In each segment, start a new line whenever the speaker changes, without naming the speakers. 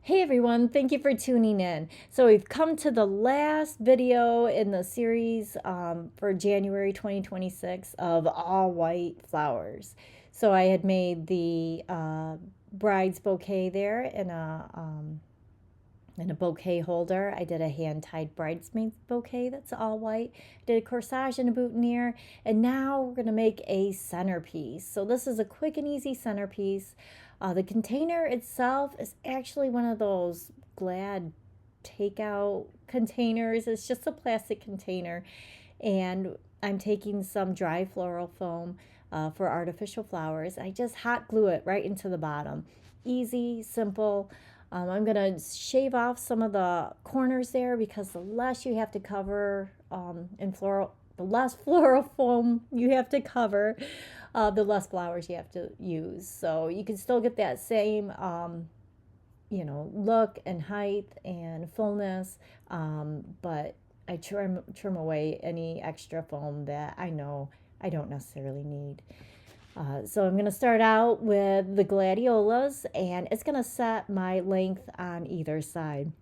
Hey everyone, thank you for tuning in. So we've come to the last video in the series for January 2026 of all white flowers. So I had made the bride's bouquet there in a bouquet holder. I did a hand-tied bridesmaid bouquet that's all white. Did a corsage and a boutonniere, and now we're gonna make a centerpiece. So this is a quick and easy centerpiece. The container itself is actually one of those Glad takeout containers. It's just a plastic container, and I'm taking some dry floral foam for artificial flowers. I just hot glue it right into the bottom. Easy, simple. I'm gonna shave off some of the corners there because the less you have to cover the less floral foam you have to cover, the less flowers you have to use. So you can still get that same, look and height and fullness, but I trim away any extra foam that I know I don't necessarily need. So I'm going to start out with the gladiolas, and it's going to set my length on either side.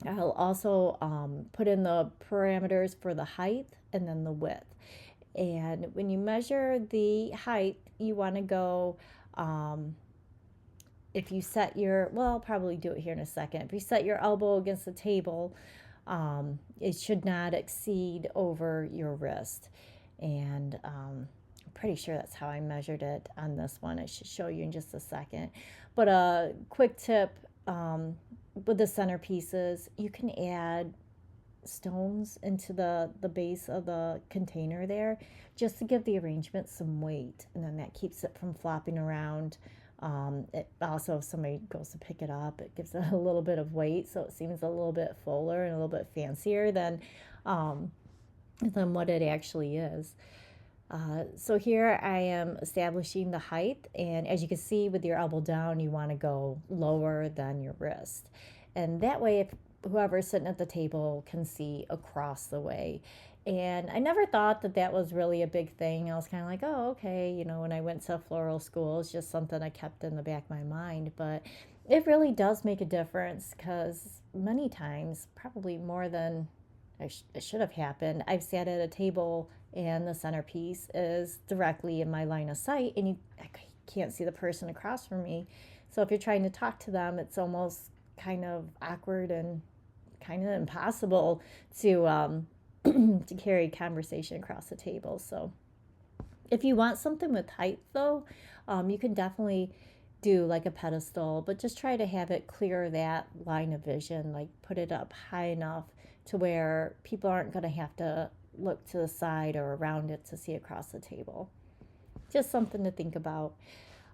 I'll also put in the parameters for the height and then the width. And when you measure the height, you want to go, if you set your, well, I'll probably do it here in a second. If you set your elbow against the table, it should not exceed over your wrist. And pretty sure that's how I measured it on this one. I should show you in just a second. But a quick tip with the centerpieces, you can add stones into the base of the container there just to give the arrangement some weight, and then that keeps it from flopping around. It also, if somebody goes to pick it up, it gives it a little bit of weight, so it seems a little bit fuller and a little bit fancier than what it actually is. So here I am establishing the height, and as you can see with your elbow down, you want to go lower than your wrist. And that way, if whoever's sitting at the table can see across the way. And I never thought that that was really a big thing. I was kind of like, oh, okay, when I went to floral school, it's just something I kept in the back of my mind. But it really does make a difference because many times, probably more than it should have happened, I've sat at a table and the centerpiece is directly in my line of sight, and I can't see the person across from me. So if you're trying to talk to them, it's almost kind of awkward and kind of impossible to to carry conversation across the table. So if you want something with height, though, you can definitely do like a pedestal, but just try to have it clear that line of vision, like put it up high enough to where people aren't going to have to look to the side or around it to see across the table. Just something to think about.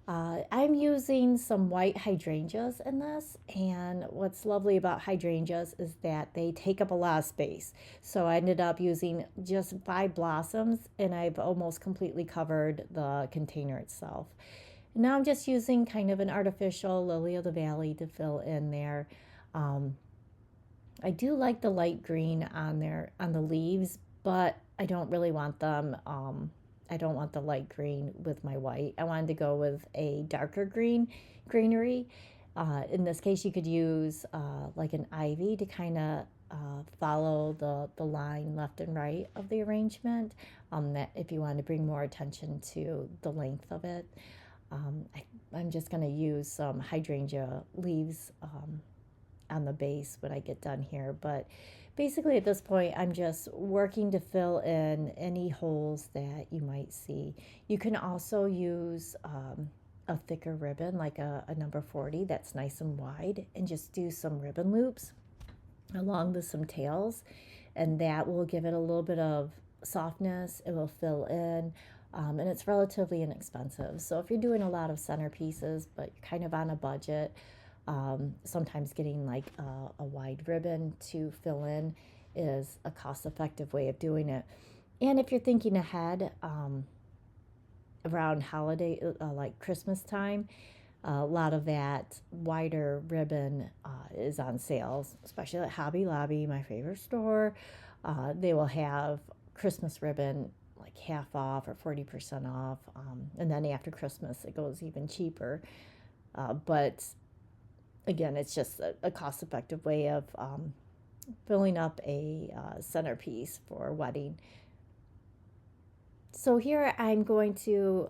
I'm using some white hydrangeas in this, and what's lovely about hydrangeas is that they take up a lot of space. So I ended up using just 5 blossoms, and I've almost completely covered the container itself. Now I'm just using kind of an artificial lily of the valley to fill in there. I do like the light green on there on the leaves, but I don't really want them. I don't want the light green with my white. I wanted to go with a darker greenery. In this case, you could use like an ivy to kind of follow the line left and right of the arrangement. That if you want to bring more attention to the length of it. I'm just going to use some hydrangea leaves on the base when I get done here. But basically at this point, I'm just working to fill in any holes that you might see. You can also use a thicker ribbon, like a number 40 that's nice and wide, and just do some ribbon loops along with some tails, and that will give it a little bit of softness. It will fill in. And it's relatively inexpensive. So if you're doing a lot of centerpieces, but you're kind of on a budget, sometimes getting like a wide ribbon to fill in is a cost-effective way of doing it. And if you're thinking ahead, around holiday, like Christmas time, a lot of that wider ribbon is on sale, especially at Hobby Lobby, my favorite store. They will have Christmas ribbon like half off or 40% off. And then after Christmas, it goes even cheaper. But again, it's just a cost-effective way of filling up a centerpiece for a wedding. So here I'm going to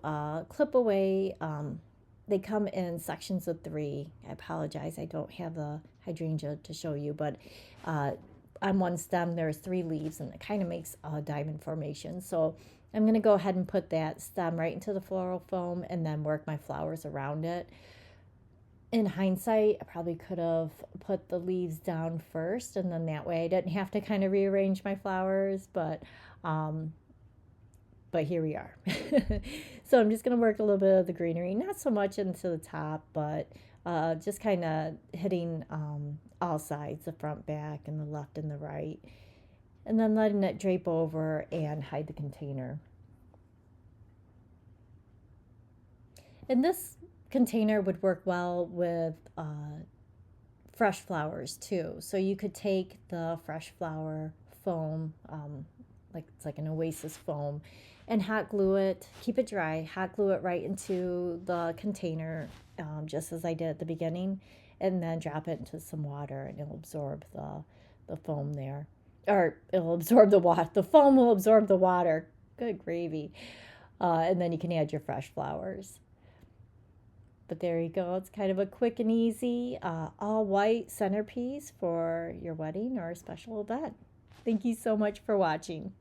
clip away. They come in sections of 3. I apologize, I don't have the hydrangea to show you, but on one stem there's 3 leaves, and it kind of makes a diamond formation. So I'm going to go ahead and put that stem right into the floral foam and then work my flowers around it. In hindsight, I probably could have put the leaves down first, and then that way I didn't have to kind of rearrange my flowers, but here we are. So I'm just going to work a little bit of the greenery, not so much into the top, but just kind of hitting all sides, the front, back, and the left and the right, and then letting it drape over and hide the container. And this container would work well with fresh flowers too. So you could take the fresh flower foam, like it's like an oasis foam, and hot glue it, keep it dry, hot glue it right into the container, just as I did at the beginning, and then drop it into some water, and it'll absorb the foam there. Or it'll absorb the water. The foam will absorb the water. Good gravy. And then you can add your fresh flowers. But there you go. It's kind of a quick and easy all white centerpiece for your wedding or a special event. Thank you so much for watching.